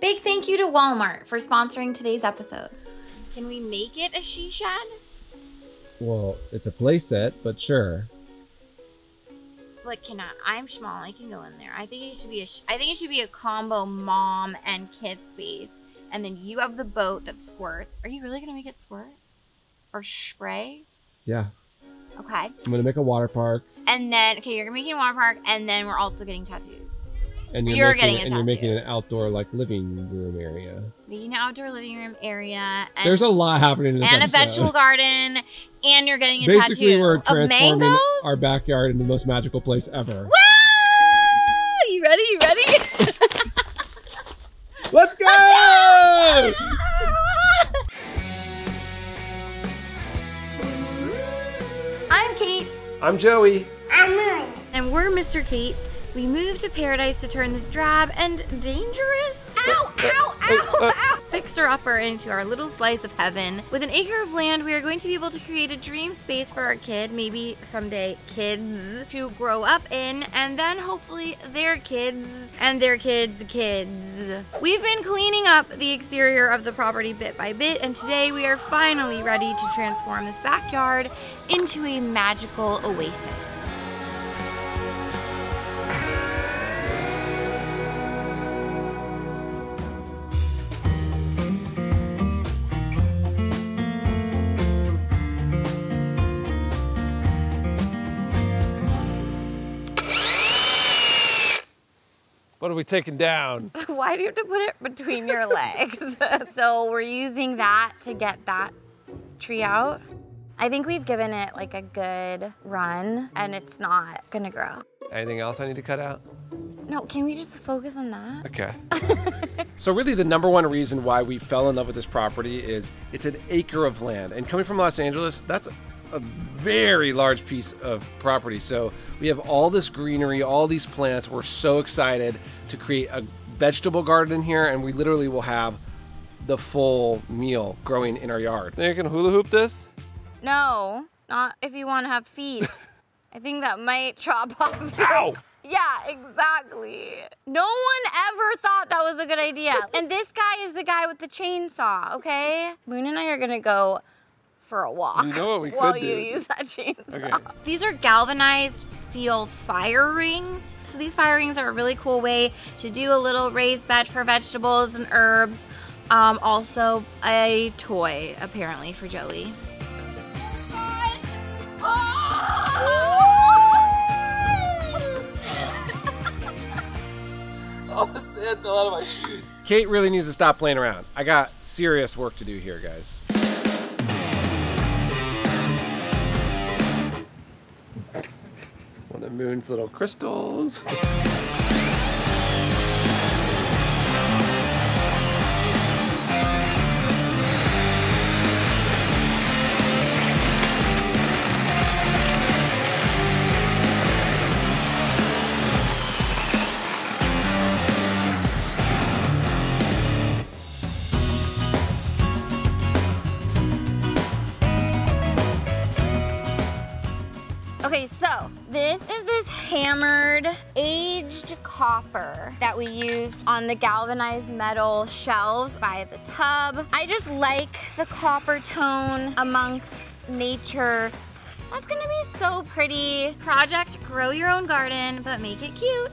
Big thank you to Walmart for sponsoring today's episode. Can we make it a she shed? Well, it's a play set, but sure. Like, I'm small. I can go in there. I think it should be a combo mom and kid space. And then you have the boat that squirts. Are you really gonna make it squirt or spray? Yeah. Okay. I'm gonna make a water park. And then, okay, you're making a water park, and then we're also getting tattoos. And you're making an outdoor like living room area. Making an outdoor living room area. And, there's a lot happening in this episode. a vegetable garden, and you're getting a Basically, tattoo we're of transforming mangoes? our backyard into the most magical place ever. Woo! You ready? You ready? Let's go! I'm Kate. I'm Joey. I'm Moon. And we're Mr. Kate. We moved to paradise to turn this drab and dangerous fixer-upper into our little slice of heaven. With an acre of land, we are going to be able to create a dream space for our kid, maybe someday kids, to grow up in, and then hopefully their kids and their kids' kids. We've been cleaning up the exterior of the property bit by bit, and today we are finally ready to transform this backyard into a magical oasis. What are we taking down? Why do you have to put it between your legs? So we're using that to get that tree out. I think we've given it like a good run and it's not gonna grow. Anything else I need to cut out? No, can we just focus on that? Okay. So really the number one reason why we fell in love with this property is it's an acre of land. And coming from Los Angeles, that's a very large piece of property. So we have all this greenery, all these plants. We're so excited to create a vegetable garden here, and we literally will have the full meal growing in our yard. Think you can hula hoop this? No, not if you want to have feet. I think that might chop off your... Ow! Yeah, exactly. No one ever thought that was a good idea. And this guy is the guy with the chainsaw, okay? Moon and I are gonna go for a walk. You know what we could while do? you use that chainsaw. Okay. These are galvanized steel fire rings. So these fire rings are a really cool way to do a little raised bed for vegetables and herbs. Also a toy, apparently, for Joey. Gosh! All the sand fell out of my shoes. Kate really needs to stop playing around. I got serious work to do here, guys. One of Moon's little crystals. Okay, so this is this hammered, aged copper that we used on the galvanized metal shelves by the tub. I just like the copper tone amongst nature. That's gonna be so pretty. Project grow your own garden, but make it cute.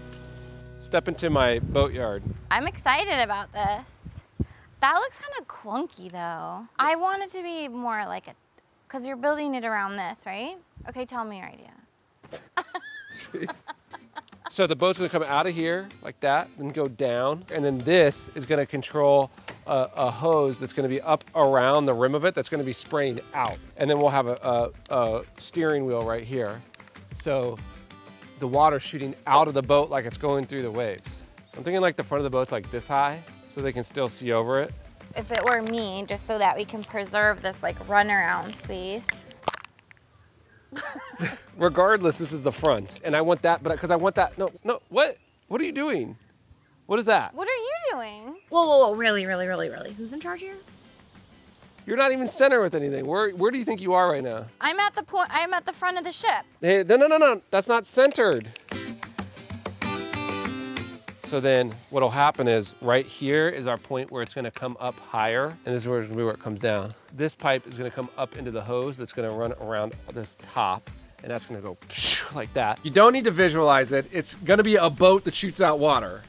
Step into my boatyard. I'm excited about this. That looks kind of clunky though. I want it to be more like a, because you're building it around this, right? Okay, tell me your idea. So the boat's gonna come out of here like that, then go down, and then this is gonna control a hose that's gonna be up around the rim of it that's gonna be spraying out. And then we'll have a steering wheel right here. So the water's shooting out of the boat like it's going through the waves. I'm thinking like the front of the boat's like this high, so they can still see over it. If it were me, just so that we can preserve this like runaround space. Regardless, this is the front, and I want that, but because I want that. No, what? What are you doing? What is that? What are you doing? Whoa, really? Who's in charge here? You're not even center with anything. Where do you think you are right now? I'm at the point. I'm at the front of the ship. Hey, no. That's not centered. So then what'll happen is right here is our point where it's gonna come up higher, and this is where it comes down. This pipe is gonna come up into the hose that's gonna run around this top, and that's gonna go like that. You don't need to visualize it. It's gonna be a boat that shoots out water.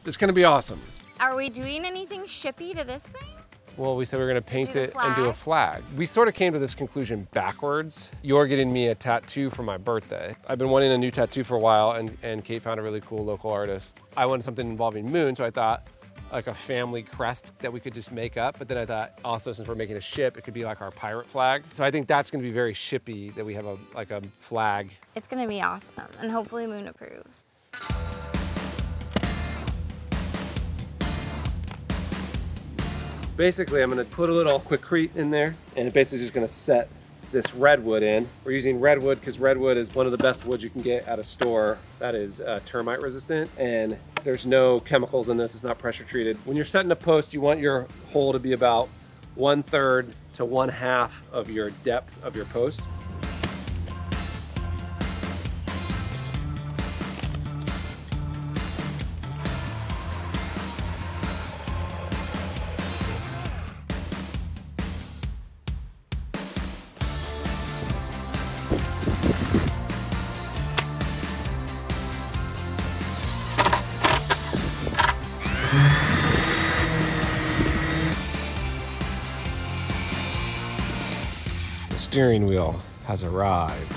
It's gonna be awesome. Are we doing anything shippy to this thing? Well, we said we were gonna paint it and do a flag. We sort of came to this conclusion backwards. You're getting me a tattoo for my birthday. I've been wanting a new tattoo for a while, and Kate found a really cool local artist. I wanted something involving moon, so I thought like a family crest that we could just make up. But then I thought also, since we're making a ship, it could be like our pirate flag. So I think that's gonna be very shippy, that we have like a flag. It's gonna be awesome, and hopefully Moon approves. Basically, I'm gonna put a little Quikrete in there, and it basically is just gonna set this redwood in. We're using redwood because redwood is one of the best woods you can get at a store that is termite resistant, and there's no chemicals in this. It's not pressure treated. When you're setting a post, you want your hole to be about 1/3 to 1/2 of your depth of your post. Steering wheel has arrived.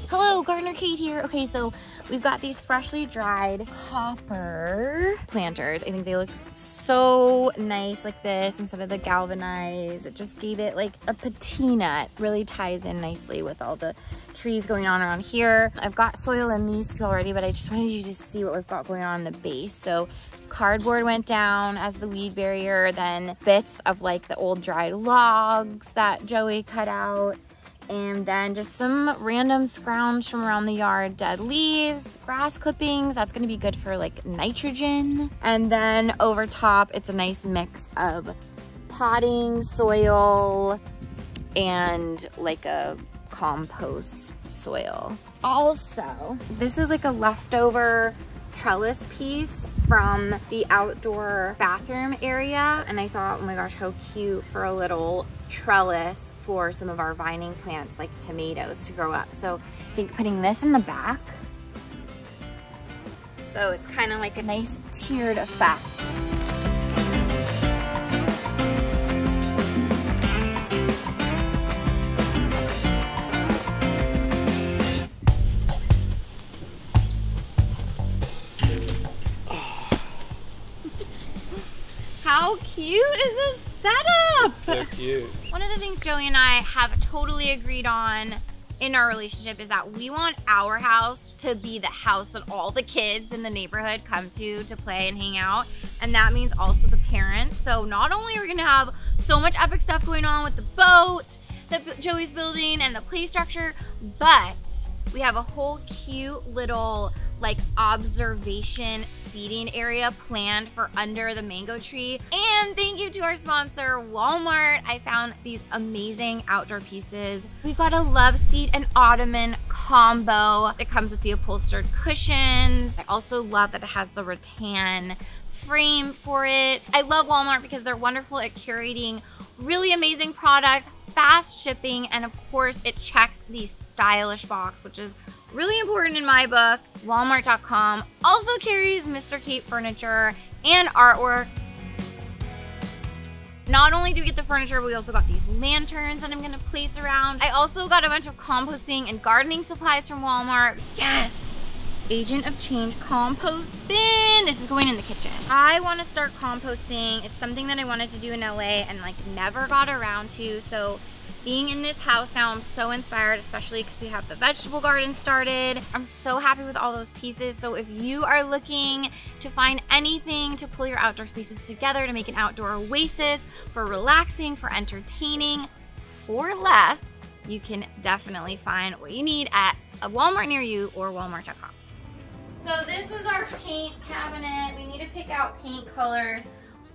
Hello, Gardener Kate here. Okay, so we've got these freshly dried copper planters. I think they look so nice like this instead of the galvanized. It just gave it like a patina. It really ties in nicely with all the trees going on around here. I've got soil in these two already, but I just wanted you to see what we've got going on in the base. So cardboard went down as the weed barrier, then bits of like the old dried logs that Joey cut out, and then just some random scrounge from around the yard, dead leaves, grass clippings. That's gonna be good for like nitrogen. And then over top, it's a nice mix of potting, soil, and like a compost soil. Also, this is like a leftover trellis piece from the outdoor bathroom area, and I thought, oh my gosh, how cute for a little trellis for some of our vining plants like tomatoes to grow up. So I think putting this in the back, so it's kind of like a nice tiered effect. How cute is this setup? It's so cute. One of the things Joey and I have totally agreed on in our relationship is that we want our house to be the house that all the kids in the neighborhood come to play and hang out. And that means also the parents. So not only are we gonna have so much epic stuff going on with the boat that Joey's building and the play structure, but we have a whole cute little like observation seating area planned for under the mango tree. And thank you to our sponsor, Walmart. I found these amazing outdoor pieces. We've got a love seat and ottoman combo. It comes with the upholstered cushions. I also love that it has the rattan frame for it. I love Walmart because they're wonderful at curating really amazing products, fast shipping, and of course it checks the stylish box, which is really important in my book. Walmart.com also carries Mr. Kate furniture and artwork. Not only do we get the furniture, but we also got these lanterns that I'm gonna place around. I also got a bunch of composting and gardening supplies from Walmart. Yes! Agent of Change compost bin. This is going in the kitchen. I want to start composting. It's something that I wanted to do in LA and like never got around to. So being in this house now, I'm so inspired, especially because we have the vegetable garden started. I'm so happy with all those pieces. So if you are looking to find anything to pull your outdoor spaces together to make an outdoor oasis for relaxing, for entertaining, for less, you can definitely find what you need at a Walmart near you or walmart.com. So this is our paint cabinet. We need to pick out paint colors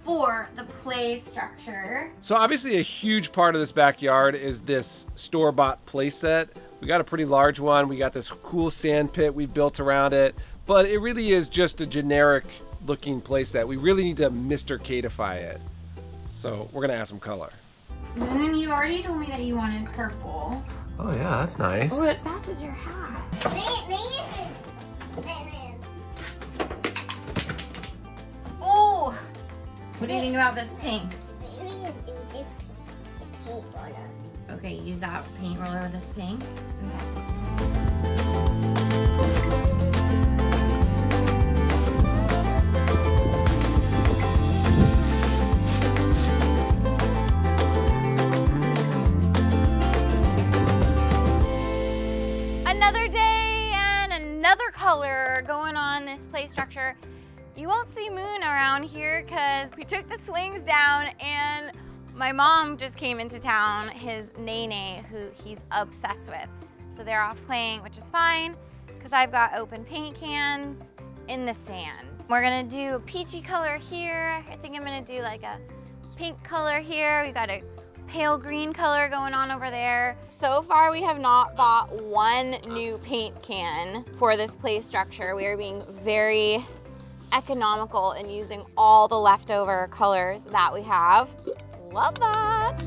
for the play structure. So obviously a huge part of this backyard is this store-bought play set. We got a pretty large one. We got this cool sand pit we built around it, but it really is just a generic looking play set. We really need to Mr. Katify it. So we're gonna add some color. Moon, you already told me that you wanted purple. Oh yeah, that's nice. Oh, it matches your hat. Oh! What do you think about this pink? Okay, use that paint roller with this pink. Okay. Another day and another color going on this play structure. You won't see Moon around here because we took the swings down and my mom just came into town, his Nene, who he's obsessed with. So they're off playing, which is fine because I've got open paint cans in the sand. We're gonna do a peachy color here. I think I'm gonna do like a pink color here. We got a pale green color going on over there. So far we have not bought one new paint can for this play structure. We are being very economical in using all the leftover colors that we have. Love that.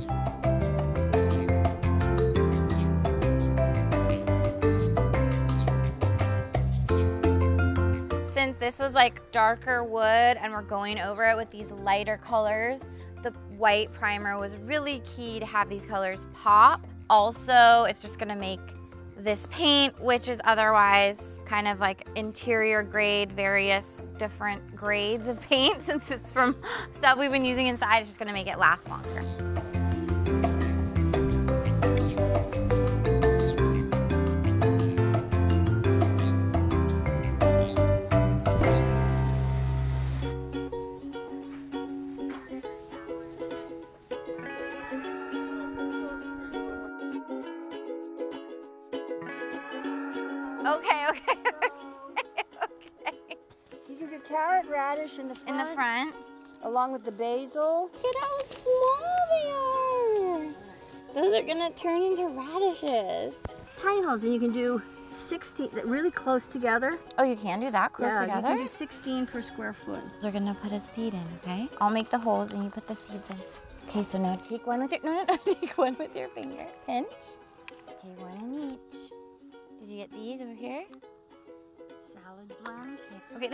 Since this was like darker wood and we're going over it with these lighter colors, the white primer was really key to have these colors pop. Also, it's just gonna make this paint, which is otherwise kind of like interior grade, various different grades of paint, since it's from stuff we've been using inside, it's just gonna make it last longer. Okay. You can do carrot, radish in the front. In the front. Along with the basil. Look at how small they are. Those are gonna turn into radishes. Tiny holes, and you can do 16, really close together. Oh, you can do that close together? Yeah, you can do 16 per square foot. We're gonna put a seed in, okay? I'll make the holes and you put the seeds in. Okay, so now take one with your, no, take one with your finger. Pinch. Okay, one in each. Did you get these over here? Salad blend. Okay.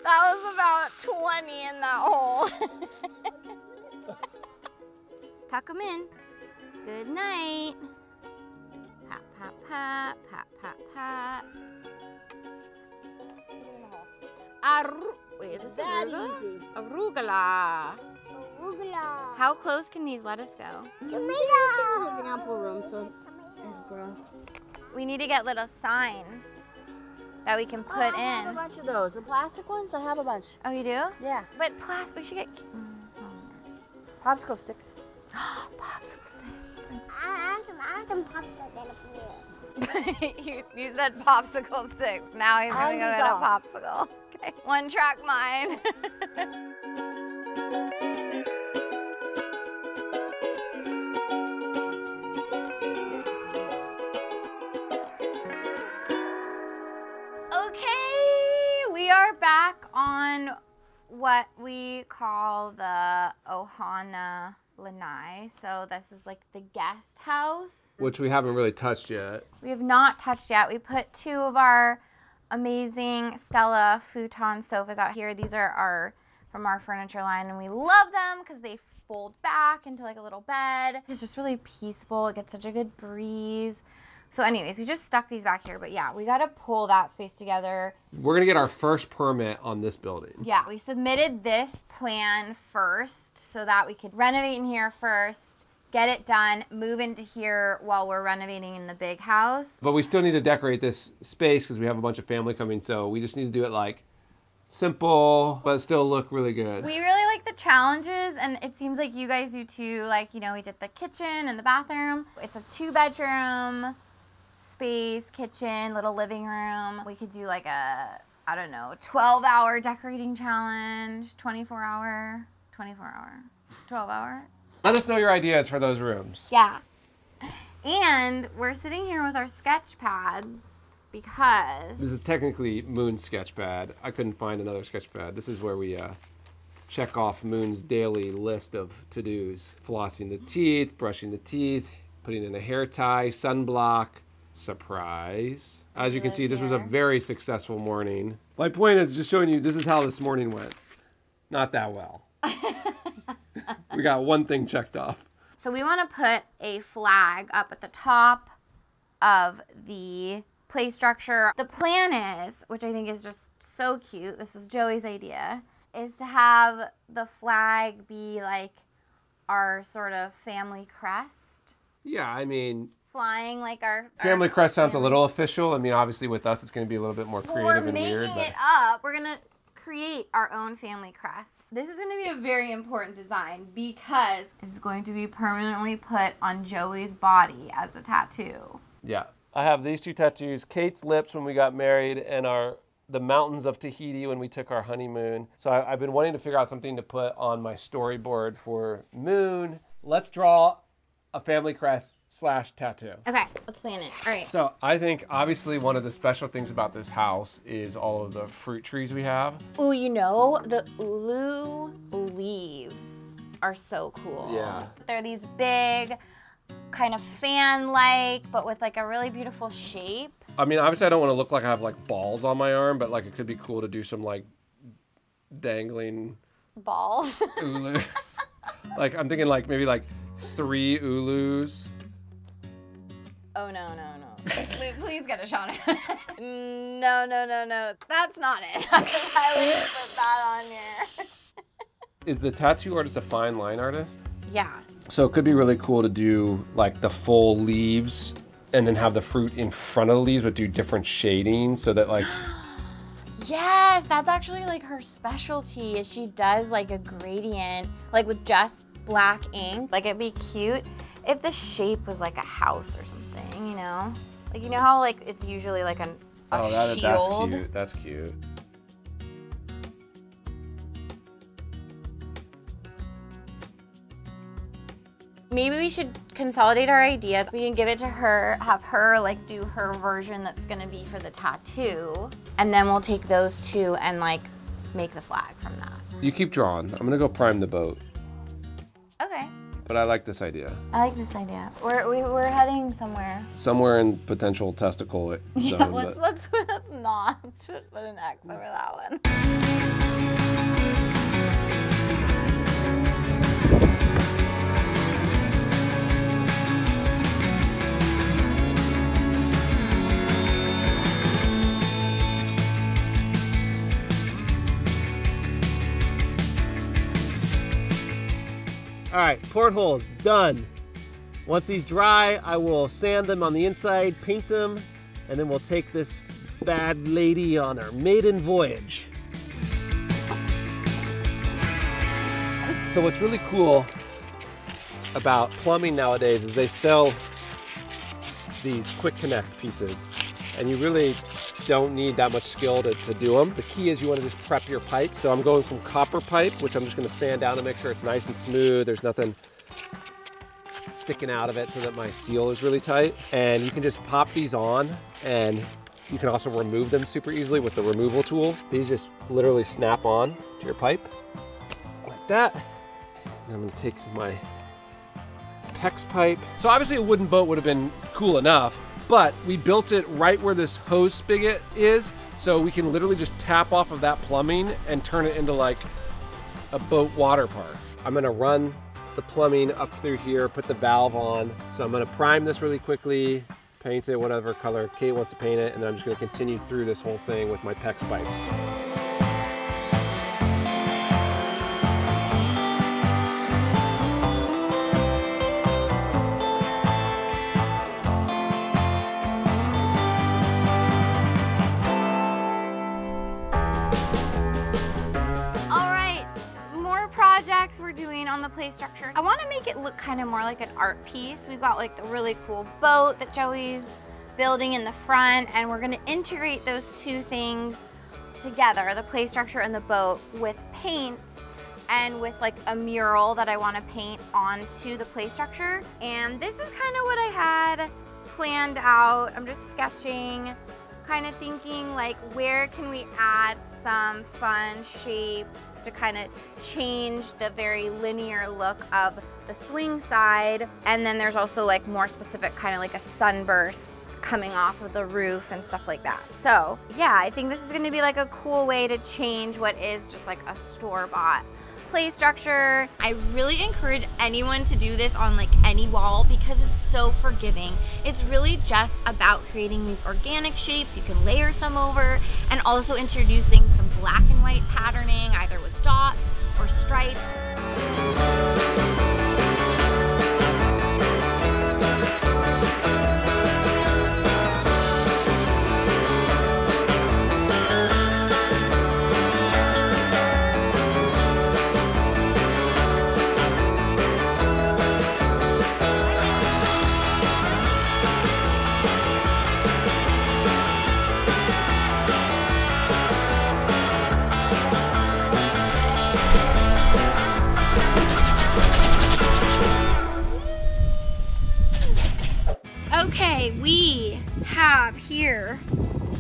That was about 20 in that hole. Tuck them in. Good night. Pat, pat, pat, pat, pat, pat. Wait, is this that arugula? easy? Arugula. Arugula. How close can these lettuce go? Tomato. We have ample room, so it'll grow. We need to get little signs that we can put I have a in. bunch of those. The plastic ones, I have a bunch. Oh, you do? Yeah. But plastic, we should get Popsicle sticks. popsicle sticks. I want some popsicle in here. you said popsicle sticks. Now he's gonna go get a popsicle. Okay. One track mind. Okay, we are back on what we call the Ohana Lanai. So this is like the guest house. Which we haven't really touched yet. We have not touched yet. We put two of our amazing Stella futon sofas out here. These are from our furniture line, and we love them because they fold back into like a little bed. It's just really peaceful. It gets such a good breeze. So anyways, we just stuck these back here, but yeah, we got to pull that space together. We're gonna get our first permit on this building. Yeah, we submitted this plan first so that we could renovate in here first, get it done, move into here while we're renovating in the big house. But we still need to decorate this space because we have a bunch of family coming, so we just need to do it like simple, but still look really good. We really like the challenges, and it seems like you guys do too. Like, you know, we did the kitchen and the bathroom. It's a 2-bedroom space, kitchen, little living room. We could do like a I don't know, 12-hour decorating challenge, 24-hour, 12-hour. Let us know your ideas for those rooms. Yeah. And we're sitting here with our sketch pads because... This is technically Moon's sketch pad. I couldn't find another sketch pad. This is where we check off Moon's daily list of to-dos. Flossing the teeth, brushing the teeth, putting in a hair tie, sunblock, surprise. As you can see, this was a very successful morning. My point is just showing you this is how this morning went. Not that well. We got one thing checked off. So we want to put a flag up at the top of the play structure. The plan is, which I think is just so cute, this is Joey's idea, is to have the flag be like our sort of family crest. Yeah, I mean... Flying like our family crest sounds a little official. I mean, obviously with us, it's going to be a little bit more creative and weird. We're making it up. We're going to create our own family crest. This is going to be a very important design because it's going to be permanently put on Joey's body as a tattoo. Yeah. I have these two tattoos, Kate's lips when we got married and the mountains of Tahiti when we took our honeymoon. So I've been wanting to figure out something to put on my storyboard for Moon. Let's draw a family crest / tattoo. Okay, let's plan it. All right. So I think obviously one of the special things about this house is all of the fruit trees we have. Oh, you know, the ulu leaves are so cool. Yeah. They're these big, kind of fan-like, but with like a really beautiful shape. I mean, obviously I don't want to look like I have like balls on my arm, but like it could be cool to do some like dangling balls. ulus. Like I'm thinking like maybe like 3 ulus. Oh, no. Please get a shot of it. No. That's not it. I would put that on here. Is the tattoo artist a fine line artist? Yeah. So it could be really cool to do like the full leaves and then have the fruit in front of the leaves but do different shading so that like... Yes, that's actually like her specialty is she does like a gradient, like with just black ink. Like it'd be cute if the shape was like a house or something, you know? Like you know how like it's usually like a shield? That's cute. Maybe we should consolidate our ideas. We can give it to her, have her like do her version that's gonna be for the tattoo. And then we'll take those two and like make the flag from that. You keep drawing. I'm gonna go prime the boat. Okay. But I like this idea. I like this idea. We're heading somewhere. Somewhere in potential testicle zone. Yeah, let's not. Let's just put an X over that one. All right, portholes, done. Once these dry, I will sand them on the inside, paint them, and then we'll take this bad lady on her maiden voyage. So what's really cool about plumbing nowadays is they sell these quick connect pieces, and you really don't need that much skill to do them. The key is you want to just prep your pipe. So I'm going from copper pipe, which I'm just going to sand down to make sure it's nice and smooth. There's nothing sticking out of it so that my seal is really tight. And you can just pop these on, and you can also remove them super easily with the removal tool. These just literally snap on to your pipe like that. And I'm going to take my PEX pipe. So obviously a wooden boat would have been cool enough, but we built it right where this hose spigot is, so we can literally just tap off of that plumbing and turn it into like a boat water park. I'm gonna run the plumbing up through here, put the valve on. So I'm gonna prime this really quickly, paint it whatever color Kate wants to paint it, and then I'm just gonna continue through this whole thing with my PEX pipes. We're doing on the play structure. I want to make it look kind of more like an art piece. We've got like the really cool boat that Joey's building in the front, and we're going to integrate those two things together, the play structure and the boat, with paint and with like a mural that I want to paint onto the play structure. And this is kind of what I had planned out. I'm just sketching, kind of thinking like, where can we add some fun shapes to kind of change the very linear look of the swing side. And then there's also like more specific, kind of like a sunburst coming off of the roof and stuff like that. So yeah, I think this is going to be like a cool way to change what is just like a store-bought play structure. I really encourage anyone to do this on like any wall because it's so forgiving. It's really just about creating these organic shapes. You can layer some over, and also introducing some black and white patterning, either with dots or stripes. Okay, we have here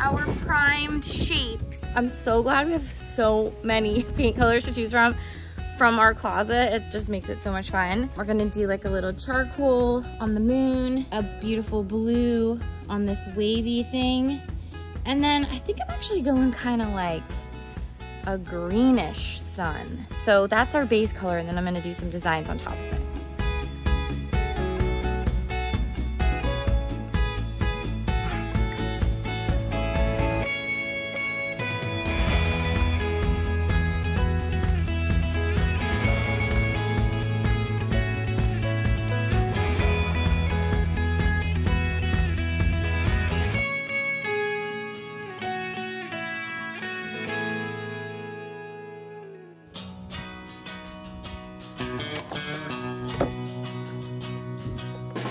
our primed shapes. I'm so glad we have so many paint colors to choose from our closet. It just makes it so much fun. We're gonna do like a little charcoal on the moon, a beautiful blue on this wavy thing, and then I think I'm actually going kind of like a greenish sun. So that's our base color, and then I'm gonna do some designs on top of it.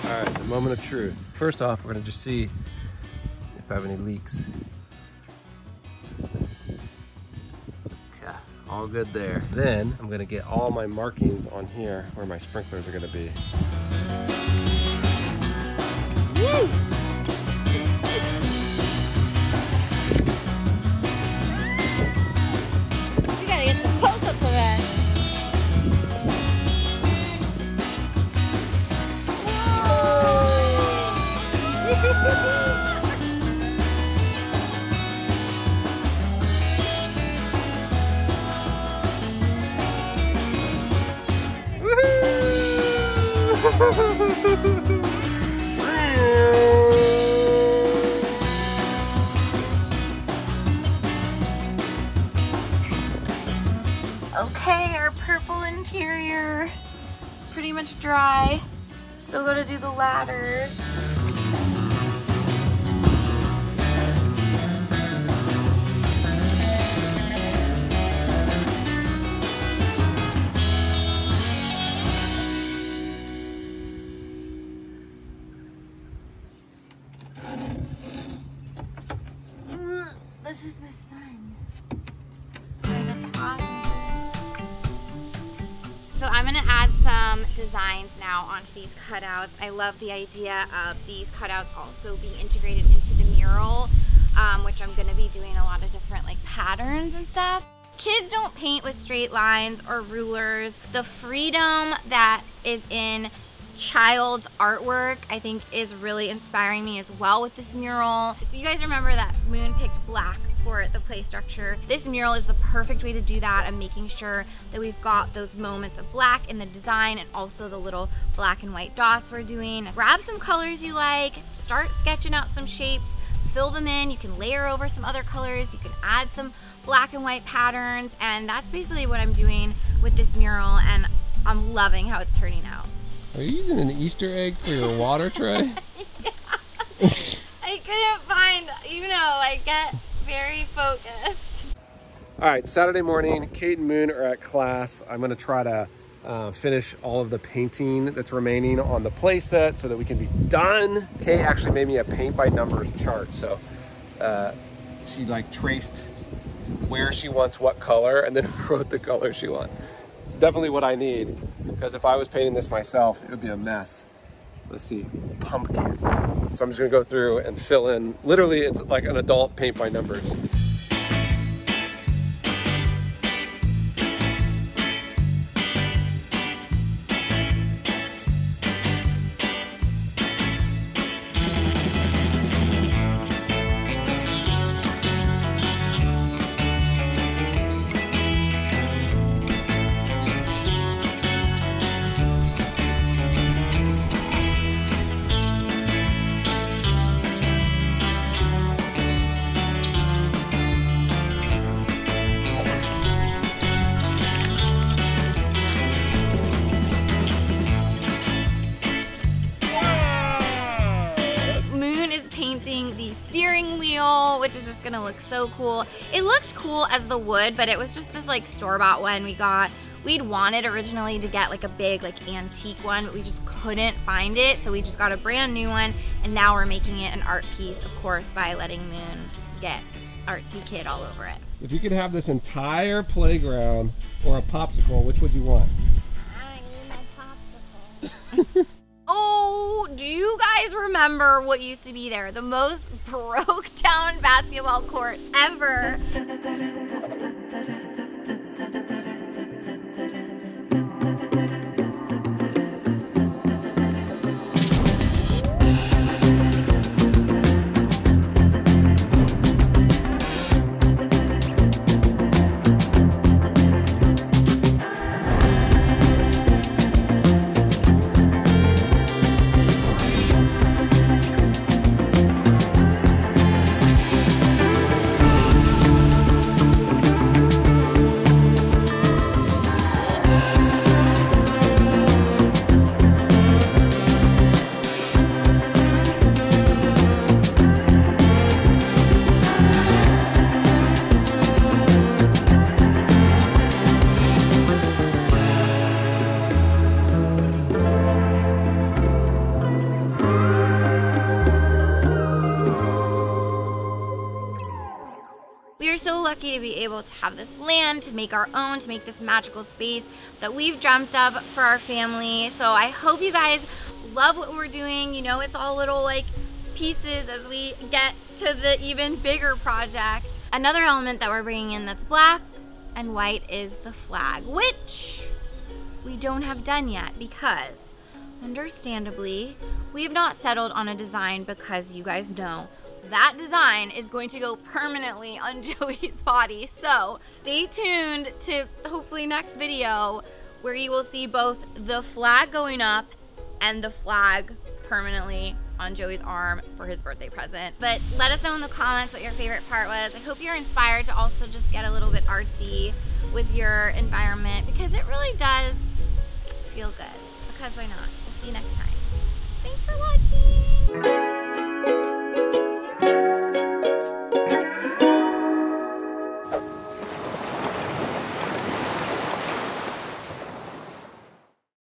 All right, the moment of truth. First off, we're gonna just see if I have any leaks. Okay, all good there. Then I'm gonna get all my markings on here where my sprinklers are gonna be. Woo! We gotta get some close-ups of it. Okay, our purple interior is pretty much dry. Still gotta do the ladders. This is the sun. So I'm gonna add some designs now onto these cutouts. I love the idea of these cutouts also being integrated into the mural, which I'm gonna be doing a lot of different like patterns and stuff. Kids don't paint with straight lines or rulers. The freedom that is in child's artwork, I think, is really inspiring me as well with this mural. So you guys remember that Moon picked black for the play structure. This mural is the perfect way to do that. I'm making sure that we've got those moments of black in the design and also the little black and white dots we're doing. Grab some colors you like, start sketching out some shapes, fill them in. You can layer over some other colors, you can add some black and white patterns, and that's basically what I'm doing with this mural, and I'm loving how it's turning out. Are you using an Easter egg for your water tray? Yeah. I couldn't find, you know, I get very focused. All right, Saturday morning, Kate and Moon are at class. I'm gonna try to finish all of the painting that's remaining on the play set so that we can be done. Kate actually made me a paint by numbers chart. So she like traced where she wants what color and then wrote the color she wants. It's definitely what I need, because if I was painting this myself, it would be a mess. Let's see, pumpkin. So I'm just gonna go through and fill in. Literally, it's like an adult paint by numbers. The steering wheel, which is just gonna look so cool. It looked cool as the wood, but it was just this like store-bought one we got. We'd wanted originally to get like a big like antique one, but we just couldn't find it, so we just got a brand new one, and now we're making it an art piece, of course, by letting Moon get artsy kid all over it. If you could have this entire playground or a popsicle, which would you want? I need my popsicle. Oh, do you guys remember what used to be there? The most broke down basketball court ever. We are so lucky to be able to have this land, to make our own, to make this magical space that we've dreamt of for our family. So I hope you guys love what we're doing. You know, it's all little like pieces as we get to the even bigger project. Another element that we're bringing in that's black and white is the flag, which we don't have done yet because, understandably, we have not settled on a design because you guys know that design is going to go permanently on Joey's body. So stay tuned to hopefully next video where you will see both the flag going up and the flag permanently on Joey's arm for his birthday present. But let us know in the comments what your favorite part was. I hope you're inspired to also just get a little bit artsy with your environment because it really does feel good. Because why not? We'll see you next time.